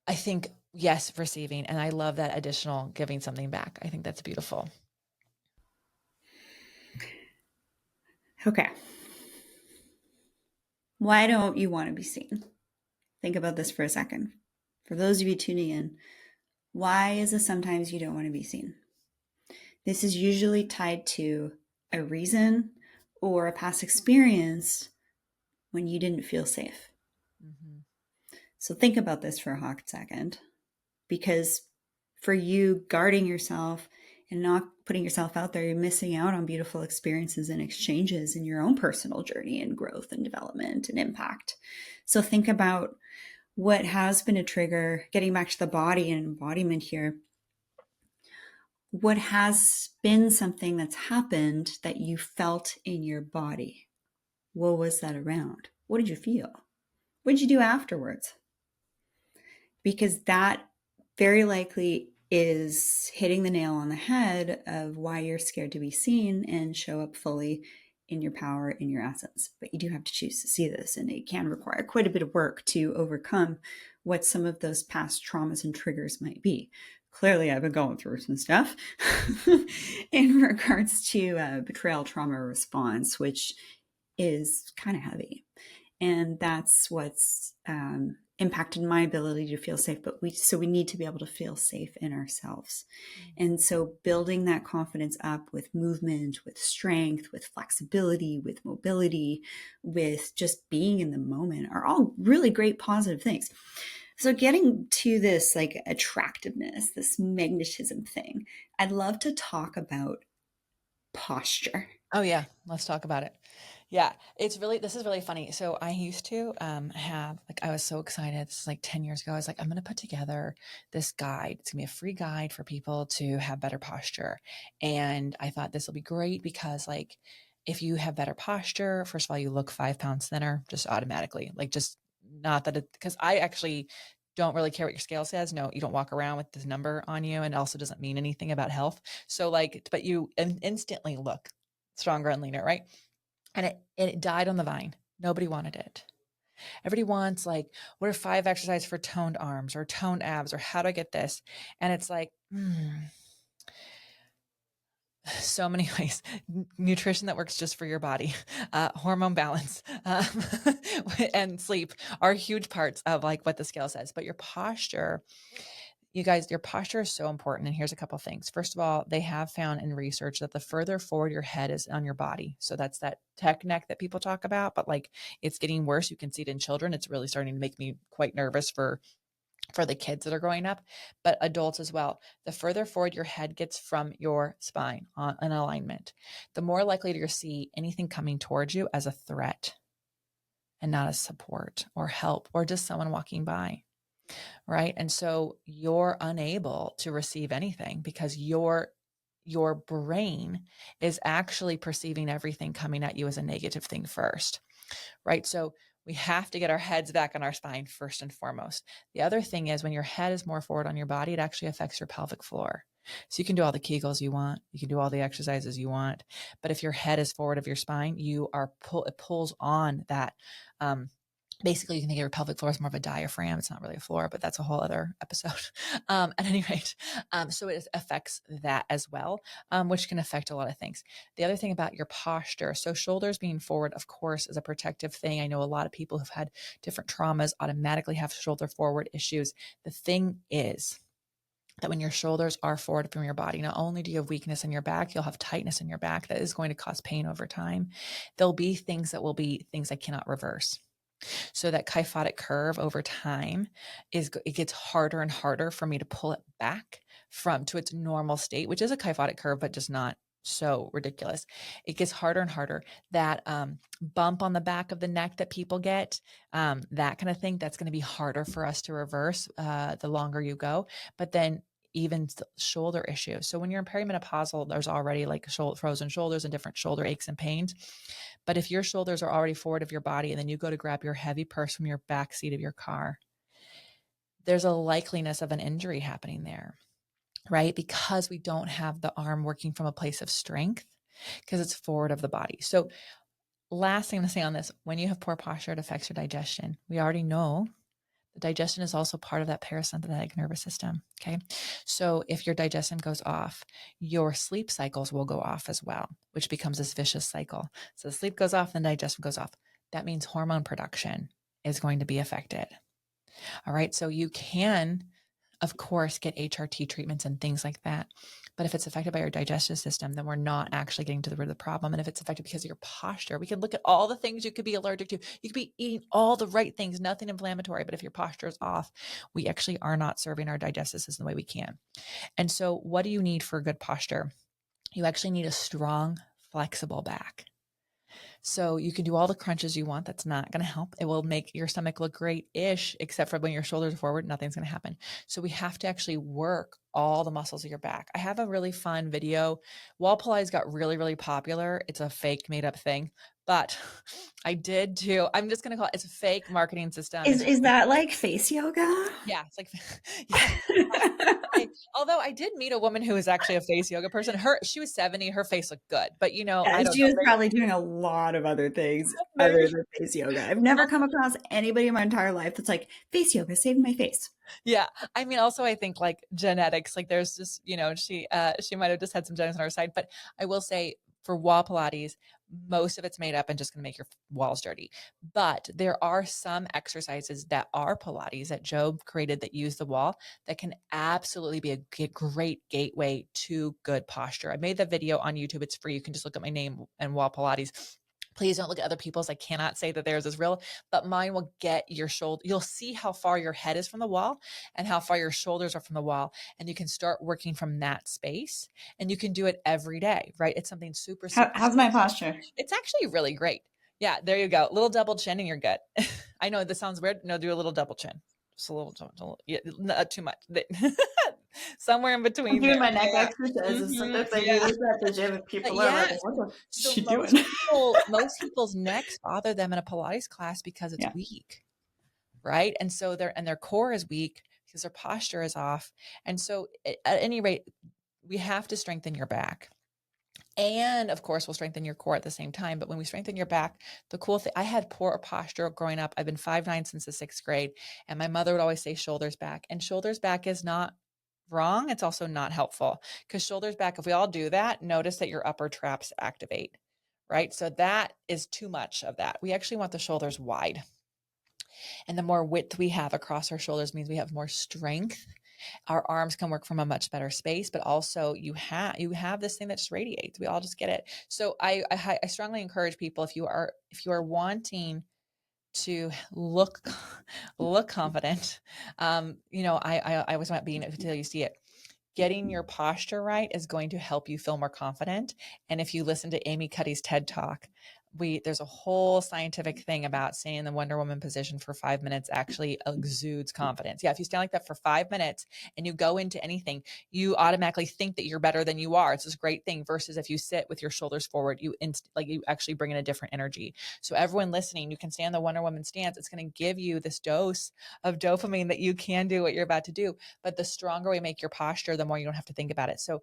I think, yes, receiving. And I love that additional giving something back. I think that's beautiful. Okay. Why don't you want to be seen? Think about this for a second. For those of you tuning in, why is it sometimes you don't want to be seen? This is usually tied to a reason or a past experience when you didn't feel safe. Mm-hmm. So think about this for a hot second, because for you, guarding yourself and not putting yourself out there, you're missing out on beautiful experiences and exchanges in your own personal journey and growth and development and impact. So think about what has been a trigger, getting back to the body and embodiment here. What has been something that's happened that you felt in your body? What was that around? What did you feel? What did you do afterwards? Because that very likely is hitting the nail on the head of why you're scared to be seen and show up fully in your power, in your essence. But you do have to choose to see this, and it can require quite a bit of work to overcome what some of those past traumas and triggers might be. Clearly, I've been going through some stuff in regards to betrayal trauma response, which is kind of heavy. And that's what's impacted my ability to feel safe. But we need to be able to feel safe in ourselves. And so building that confidence up with movement, with strength, with flexibility, with mobility, with just being in the moment are all really great positive things. So getting to this like attractiveness, this magnetism thing, I'd love to talk about posture. Oh yeah, let's talk about it. Yeah, this is really funny. So I used to have like I was so excited. This is like 10 years ago. I was like, I'm gonna put together this guide. It's gonna be a free guide for people to have better posture. And I thought this will be great because like if you have better posture, first of all, you look 5 pounds thinner just automatically. Like just not that it because I actually don't really care what your scale says. No, you don't walk around with this number on you, and it also doesn't mean anything about health. So like, but you instantly look stronger and leaner, right? And it died on the vine. Nobody wanted it. Everybody wants like, what are 5 exercises for toned arms or toned abs or how do I get this? And it's like, so many ways. Nutrition that works just for your body, hormone balance, and sleep are huge parts of like what the scale says. But your posture, you guys, your posture is so important. And here's a couple things. First of all, they have found in research that the further forward your head is on your body, so that's that tech neck that people talk about, but like it's getting worse. You can see it in children. It's really starting to make me quite nervous for the kids that are growing up, but adults as well. The further forward your head gets from your spine on an alignment, the more likely to see anything coming towards you as a threat and not as support or help or just someone walking by. Right. And so you're unable to receive anything because your brain is actually perceiving everything coming at you as a negative thing first. Right. So we have to get our heads back on our spine first and foremost. The other thing is when your head is more forward on your body, it actually affects your pelvic floor. So you can do all the Kegels you want, you can do all the exercises you want, but if your head is forward of your spine, it pulls on that. Basically, you can think of your pelvic floor as more of a diaphragm. It's not really a floor, but that's a whole other episode. At any rate, so it affects that as well, which can affect a lot of things. The other thing about your posture, so shoulders being forward, of course, is a protective thing. I know a lot of people who've had different traumas automatically have shoulder forward issues. The thing is that when your shoulders are forward from your body, not only do you have weakness in your back, you'll have tightness in your back that is going to cause pain over time. There'll be things that will be things I cannot reverse. So that kyphotic curve over time it gets harder and harder for me to pull it back from to its normal state, which is a kyphotic curve, but just not so ridiculous. It gets harder and harder. That bump on the back of the neck that people get, that kind of thing, that's going to be harder for us to reverse the longer you go. But then even shoulder issues. So when you're in perimenopausal, there's already like frozen shoulders and different shoulder aches and pains. But if your shoulders are already forward of your body and then you go to grab your heavy purse from your back seat of your car, there's a likeliness of an injury happening there, right? Because we don't have the arm working from a place of strength because it's forward of the body. So last thing to say on this, when you have poor posture, it affects your digestion. We already know the digestion is also part of that parasympathetic nervous system. Okay. So if your digestion goes off, your sleep cycles will go off as well, which becomes this vicious cycle. So the sleep goes off, then digestion goes off. That means hormone production is going to be affected. All right. So you can, of course, get HRT treatments and things like that. But if it's affected by your digestive system, then we're not actually getting to the root of the problem. And if it's affected because of your posture, we can look at all the things you could be allergic to. You could be eating all the right things, nothing inflammatory. But if your posture is off, we actually are not serving our digestive system the way we can. And so what do you need for good posture? You actually need a strong, flexible back. So you can do all the crunches you want. That's not going to help. It will make your stomach look great-ish, except for when your shoulders are forward, nothing's going to happen. So we have to actually work all the muscles of your back. I have a really fun video. Wall Pilates got really, really popular. It's a fake made up thing, but I did do, I'm just going to call it, it's a fake marketing system. It's Is that like face yoga? yeah, it's like, yeah. Although I did meet a woman who was actually a face yoga person. She was 70. Her face looked good, but Yeah, I don't she know. was probably doing a lot of other things Maybe, other than face yoga. I've never come across anybody in my entire life that's like, face yoga saved my face. yeah. I mean, also I think like genetics, like there's just, she might have just had some genetics on her side, but I will say for wall Pilates, most of it's made up and just going to make your walls dirty. But there are some exercises that are Pilates that Joe created that use the wall that can absolutely be a great gateway to good posture. I made the video on YouTube. It's free. You can just look at my name and wall Pilates. Please don't look at other people's. I cannot say that theirs is real, but mine will get your shoulder. You'll see how far your head is from the wall and how far your shoulders are from the wall. And you can start working from that space and you can do it every day, right? It's something super, super How's my posture? it's actually really great. Yeah, there you go. Little double chin and you're good. I know this sounds weird. No, do a little double chin. Just a little yeah, not too much. Somewhere in I'm between there. doing my neck Yeah. exercises. Sometimes I do Yeah. this at the gym and people are like, Yes. what is So she doing? most people's necks bother them in a Pilates class because it's Yeah. weak, right? And so their core is weak because their posture is off. And so at any rate, we have to strengthen your back. And of course, we'll strengthen your core at the same time. But when we strengthen your back, the cool thing, I had poor posture growing up. I've been 5'9" since the sixth grade. And my mother would always say shoulders back. And shoulders back is not wrong. It's also not helpful because shoulders back, if we all do that, notice that your upper traps activate, right? So that is too much of that. We actually want the shoulders wide. And the more width we have across our shoulders means we have more strength. Our arms can work from a much better space, but also you have this thing that just radiates. We all just get it. So I strongly encourage people if you are wanting to look confident, I always want being until you see it. Getting your posture right is going to help you feel more confident. And if you listen to Amy Cuddy's TED Talk, there's a whole scientific thing about staying in the Wonder Woman position for 5 minutes actually exudes confidence. Yeah, if you stand like that for 5 minutes and you go into anything, you automatically think that you're better than you are. It's this great thing versus if you sit with your shoulders forward, you actually bring in a different energy. So everyone listening, you can stand the Wonder Woman stance. It's going to give you this dose of dopamine that you can do what you're about to do. But the stronger we make your posture, the more you don't have to think about it. So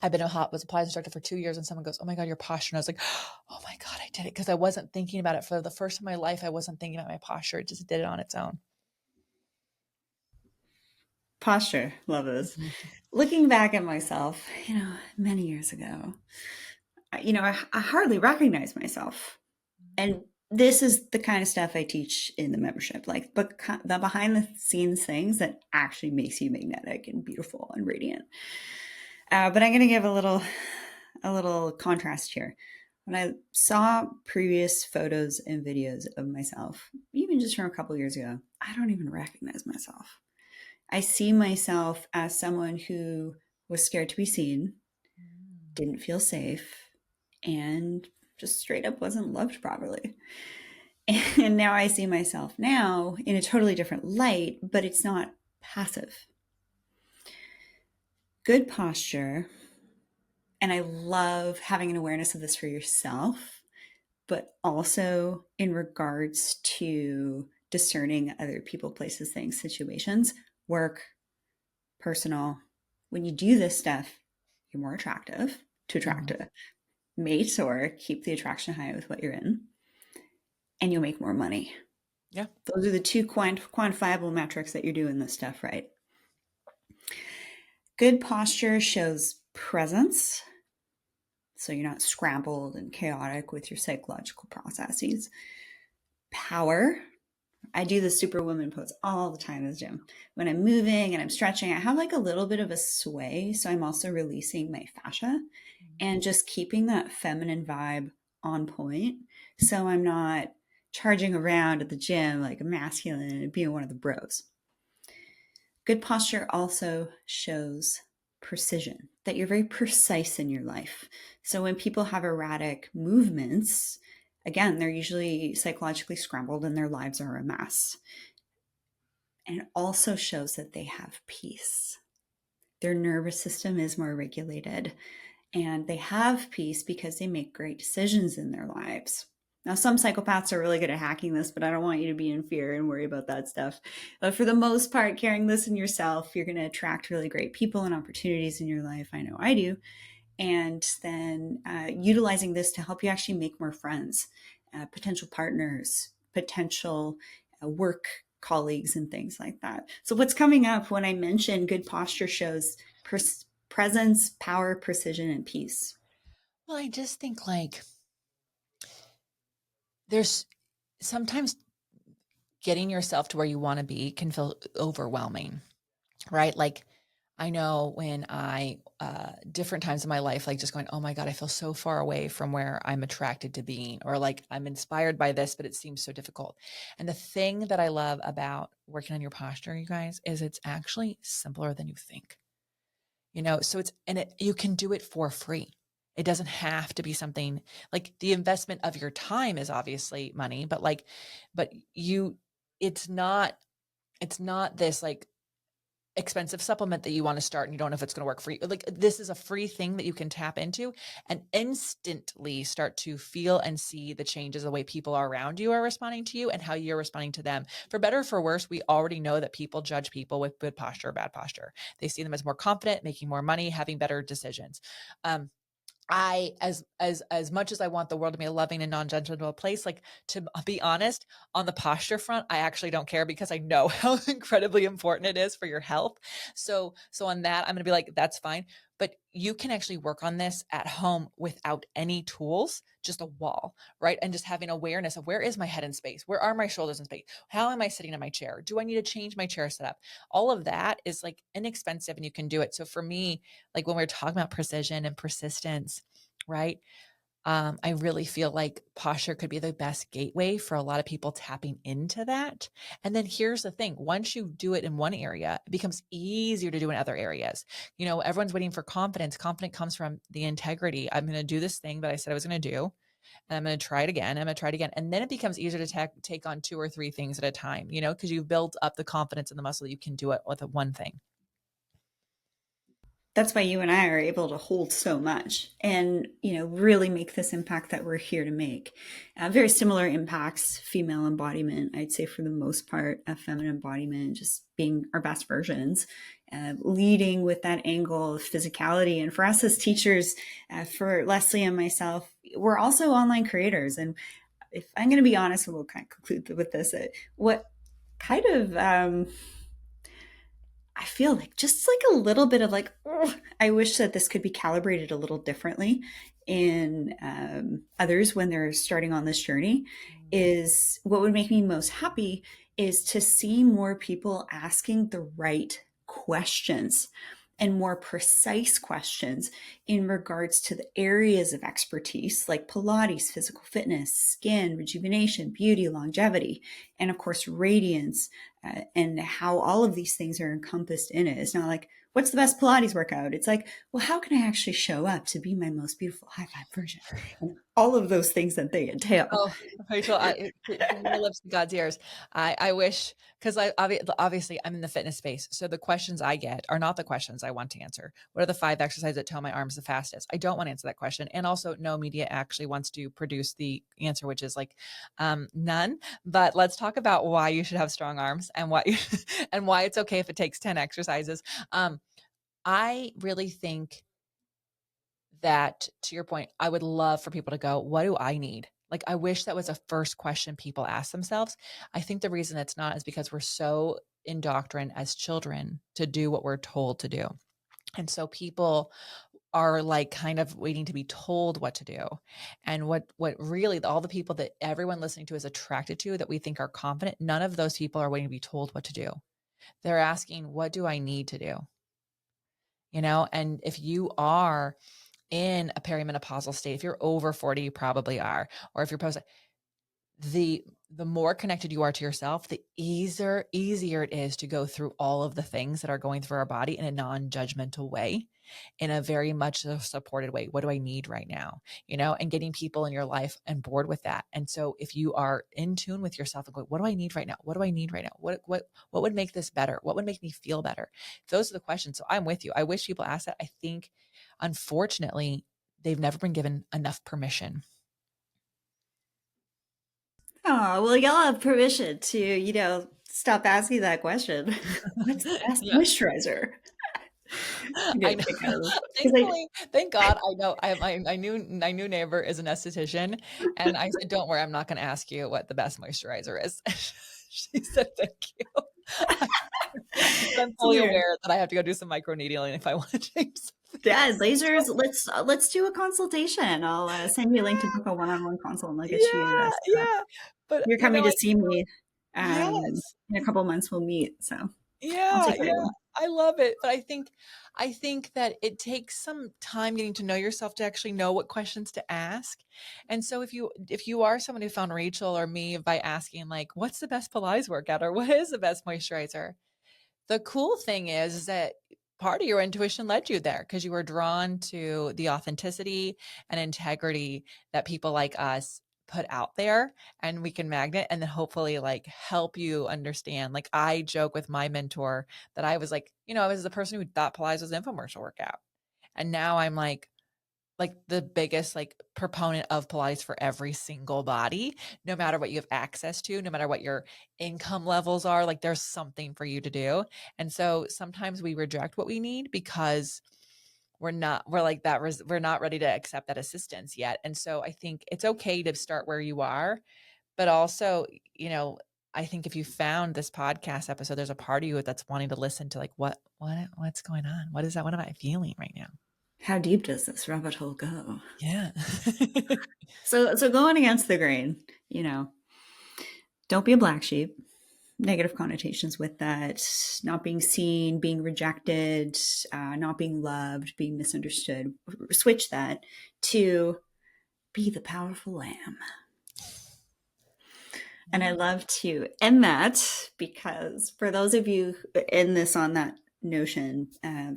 I've been was a Pilates instructor for 2 years and someone goes, oh my God, your posture. And I was like, oh my God, I did it. Cause I wasn't thinking about it for the first time in my life. I wasn't thinking about my posture. It just did it on its own. Posture. Love this. Mhm. Looking back at myself, many years ago, I hardly recognize myself. And this is the kind of stuff I teach in the membership, like the behind the scenes things that actually makes you magnetic and beautiful and radiant. But I'm going to give a little contrast here. When I saw previous photos and videos of myself, even just from a couple years ago, I don't even recognize myself. I see myself as someone who was scared to be seen, didn't feel safe, and just straight up wasn't loved properly. And now I see myself now in a totally different light, but it's not passive. Good posture, and I love having an awareness of this for yourself, but also in regards to discerning other people, places, things, situations, work, personal. When you do this stuff, you're more attractive to attract Mhm. a mate or keep the attraction high with what you're in, and you'll make more money. Yeah. Those are the two quantifiable metrics that you're doing this stuff right. Good posture shows presence, so you're not scrambled and chaotic with your psychological processes. Power, I do the superwoman pose all the time in the gym. When I'm moving and I'm stretching, I have like a little bit of a sway. So I'm also releasing my fascia and just keeping that feminine vibe on point. So I'm not charging around at the gym like a masculine and being one of the bros. Good posture also shows precision, that you're very precise in your life. So when people have erratic movements, again, they're usually psychologically scrambled and their lives are a mess. And it also shows that they have peace. Their nervous system is more regulated, and they have peace because they make great decisions in their lives. Now, some psychopaths are really good at hacking this, but I don't want you to be in fear and worry about that stuff. But for the most part, carrying this in yourself, you're going to attract really great people and opportunities in your life. I know I do. And then utilizing this to help you actually make more friends, potential partners, potential work colleagues, and things like that. So, what's coming up when I mention good posture shows presence, power, precision, and peace. Well, I just think like there's sometimes getting yourself to where you want to be can feel overwhelming, right? Like I know when different times in my life, like just going, oh my God, I feel so far away from where I'm attracted to being, or like I'm inspired by this, but it seems so difficult. And the thing that I love about working on your posture, you guys, is it's actually simpler than you think. So you can do it for free. It doesn't have to be something like the investment of your time is obviously money, but but you, it's not, it's not this like expensive supplement that you want to start and you don't know if it's going to work for you. Like this is a free thing that you can tap into and instantly start to feel and see the changes, the way people around you are responding to you and how you're responding to them. For better or for worse, we already know that people judge people with good posture or bad posture. They see them as more confident, making more money, having better decisions. I as much as I want the world to be a loving and non-judgmental place, like to be honest, on the posture front, I actually don't care because I know how incredibly important it is for your health. So on that, I'm going to be like, that's fine. But you can actually work on this at home without any tools, just a wall, right? And just having awareness of where is my head in space? Where are my shoulders in space? How am I sitting in my chair? Do I need to change my chair setup? All of that is like inexpensive and you can do it. So for me, like when we're talking about precision and persistence, right? I really feel like posture could be the best gateway for a lot of people tapping into that. And then here's the thing. Once you do it in one area, it becomes easier to do in other areas. Everyone's waiting for confidence. Confidence comes from the integrity. I'm going to do this thing that I said I was going to do. And I'm going to try it again. I'm going to try it again. And then it becomes easier to take on two or three things at a time, because you've built up the confidence and the muscle that you can do it with one thing. That's why you and I are able to hold so much and, really make this impact that we're here to make. Very similar impacts, female embodiment, I'd say for the most part, feminine embodiment, just being our best versions, leading with that angle of physicality. And for us as teachers, for Lesley and myself, we're also online creators. And if I'm going to be honest, we'll kind of conclude with this, what kind of, I feel like just like a little bit of like, oh, I wish that this could be calibrated a little differently in others when they're starting on this journey. Is what would make me most happy is to see more people asking the right questions and more precise questions in regards to the areas of expertise like Pilates, physical fitness, skin, rejuvenation, beauty, longevity, and of course, radiance, and how all of these things are encompassed in it. It's not like, what's the best Pilates workout? It's like, well, how can I actually show up to be my most beautiful high five version? And all of those things that they entail. Oh, Rachel, from your lips to God's ears. I wish, because obviously I'm in the fitness space. So the questions I get are not the questions I want to answer. What are the 5 exercises that tone my arms the fastest? I don't want to answer that question. And also no media actually wants to produce the answer, which is like, none. But let's talk about why you should have strong arms and and why it's okay if it takes 10 exercises. I really think that, to your point, I would love for people to go, what do I need? Like, I wish that was a first question people ask themselves. I think the reason it's not is because we're so indoctrined as children to do what we're told to do. And so people are like kind of waiting to be told what to do. And what really all the people that everyone listening to is attracted to that we think are confident, none of those people are waiting to be told what to do. They're asking, what do I need to do? And if you are in a perimenopausal state, if you're over 40, you probably are, or if you're post, the more connected you are to yourself, the easier it is to go through all of the things that are going through our body in a non-judgmental way, in a very much supported way. What do I need right now? And getting people in your life on board with that. And so if you are in tune with yourself and going, what do I need right now? What do I need right now? What would make this better? What would make me feel better? Those are the questions. So I'm with you. I wish people asked that. I think, unfortunately, they've never been given enough permission. Oh, well, y'all have permission to, stop asking that question. What's the best Yeah. moisturizer? I'm I gonna know. kick out of because Thankfully, thank God, I know I knew neighbor is an esthetician, and I said, "Don't worry, I'm not gonna ask you what the best moisturizer is." She said, "Thank you." I'm it's fully weird. aware that I have to go do some micro needling if I want to change something. Yeah, lasers. Let's do a consultation. I'll send you a link to book a one-on-one consult, and I'll get you Yeah, set up. yeah. But, You're coming to I see me. yes. In a couple months, we'll meet. So I'll Yeah, take care of yeah. you. I love it, but I think that it takes some time getting to know yourself to actually know what questions to ask. And so if you are someone who found Rachel or me by asking like, what's the best Pilates workout or what is the best moisturizer? The cool thing is that part of your intuition led you there because you were drawn to the authenticity and integrity that people like us put out there, and we can magnet and then hopefully like help you understand. Like I joke with my mentor that I was like, I was the person who thought Pilates was an infomercial workout. And now I'm like the biggest like proponent of Pilates for every single body, no matter what you have access to, no matter what your income levels are, like there's something for you to do. And so sometimes we reject what we need because we're like that, we're not ready to accept that assistance yet. And so I think it's okay to start where you are, but also, you know, I think if you found this podcast episode, there's a part of you that's wanting to listen to like, what's going on? What is that? What am I feeling right now? How deep does this rabbit hole go? Yeah. So going against the grain, don't be a black sheep. Negative connotations with that, not being seen, being rejected, not being loved, being misunderstood. Switch that to be the powerful lamb. And I Yeah. love to end that because for those of you in this on that notion,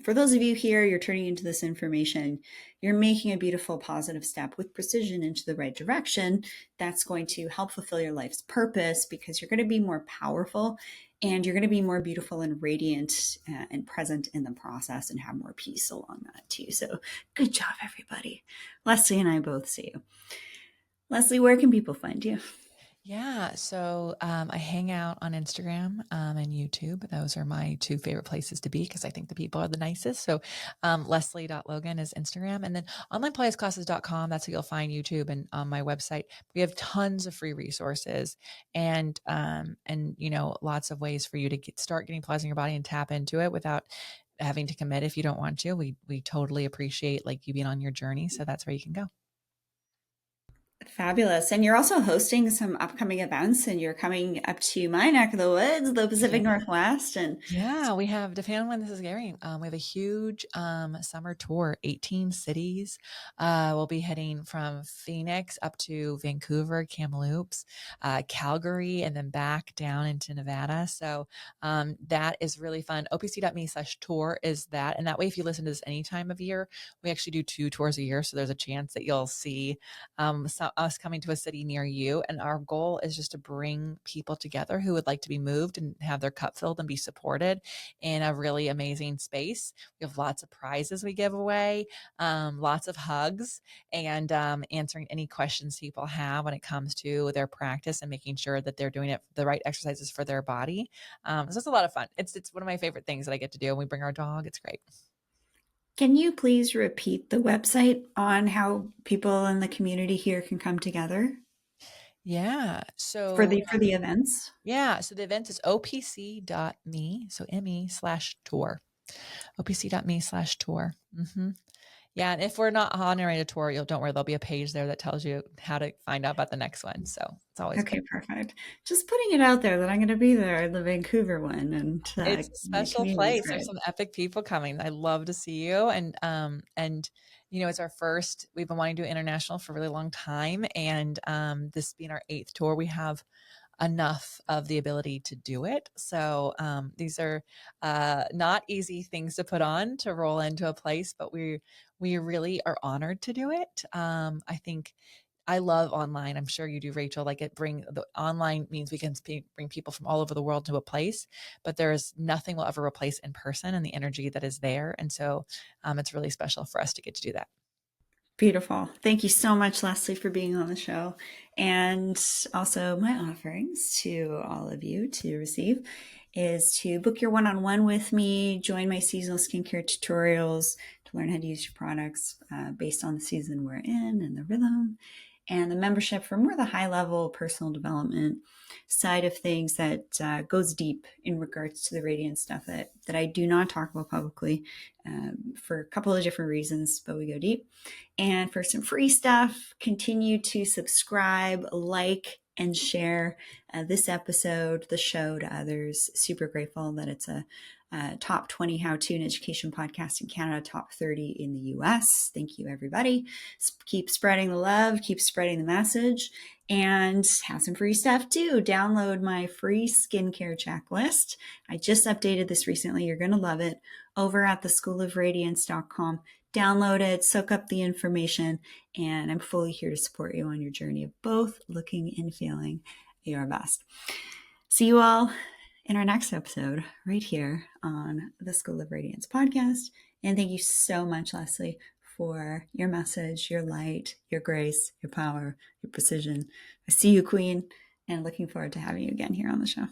for those of you here, you're turning into this information, you're making a beautiful positive step with precision into the right direction. That's going to help fulfill your life's purpose because you're going to be more powerful and you're going to be more beautiful and radiant and present in the process and have more peace along that too. So good job, everybody. Lesley and I both see you. Lesley, where can people find you? Yeah. So I hang out on Instagram and YouTube. Those are my two favorite places to be because I think the people are the nicest. So Lesley.Logan is Instagram. And then onlinepilatesclasses.com, that's where you'll find YouTube and on my website. We have tons of free resources and lots of ways for you to start getting Pilates in your body and tap into it without having to commit if you don't want to. We totally appreciate like you being on your journey. So that's where you can go. Fabulous. And you're also hosting some upcoming events and you're coming up to my neck of the woods, the Pacific Northwest. And Yeah, we have, depending on when this is airing, we have a huge summer tour, 18 cities. We'll be heading from Phoenix up to Vancouver, Kamloops, Calgary, and then back down into Nevada. So that is really fun. opc.me/tour is that. And that way, if you listen to this any time of year, we actually do 2 tours a year. So there's a chance that you'll see us coming to a city near you. And our goal is just to bring people together who would like to be moved and have their cup filled and be supported in a really amazing space. We have lots of prizes we give away, lots of hugs, and answering any questions people have when it comes to their practice and making sure that they're doing it the right exercises for their body. So it's a lot of fun. It's one of my favorite things that I get to do. And we bring our dog. It's great. can you please repeat the website on how people in the community here can come together Yeah. for So the events? so the event is opc.me, so me/tour. opc.me/tour. Yeah, and if we're not honoring a tour, you'll don't worry, there'll be a page there that tells you how to find out about the next one. So it's always good. Okay, perfect. Just putting it out there that I'm going to be there, the Vancouver one, and It's a the special community is place. There's great. some epic people coming. I love to see you. And it's our first, we've been wanting to do international for a really long time. And this being our eighth tour, we have enough of the ability to do it. So these are not easy things to put on to roll into a place, but we really are honored to do it. I think I love online. I'm sure you do, Rachel. Like the online means we can bring people from all over the world to a place, but there is nothing will ever replace in person and the energy that is there. And so it's really special for us to get to do that. Beautiful. Thank you so much, Lesley, for being on the show. And also, my offerings to all of you to receive is to book your one on one with me, join my seasonal skincare tutorials to learn how to use your products based on the season we're in and the rhythm, and the membership for more the high level personal development side of things that goes deep in regards to the Radiance stuff that I do not talk about publicly for a couple of different reasons, but we go deep. And for some free stuff, continue to subscribe, like, and share this episode, the show, to others. Super grateful that it's a top 20 how-to and education podcast in Canada, top 30 in the US. Thank you, everybody. Keep spreading the love, keep spreading the message, and have some free stuff too. Download my free skincare checklist. I just updated this recently. You're going to love it. Over at theschoolofradiance.com. Download it, soak up the information, and I'm fully here to support you on your journey of both looking and feeling your best. See you all in our next episode right here on the School of Radiance podcast. And thank you so much, Lesley, for your message, your light, your grace, your power, your precision. I see you, Queen, and looking forward to having you again here on the show.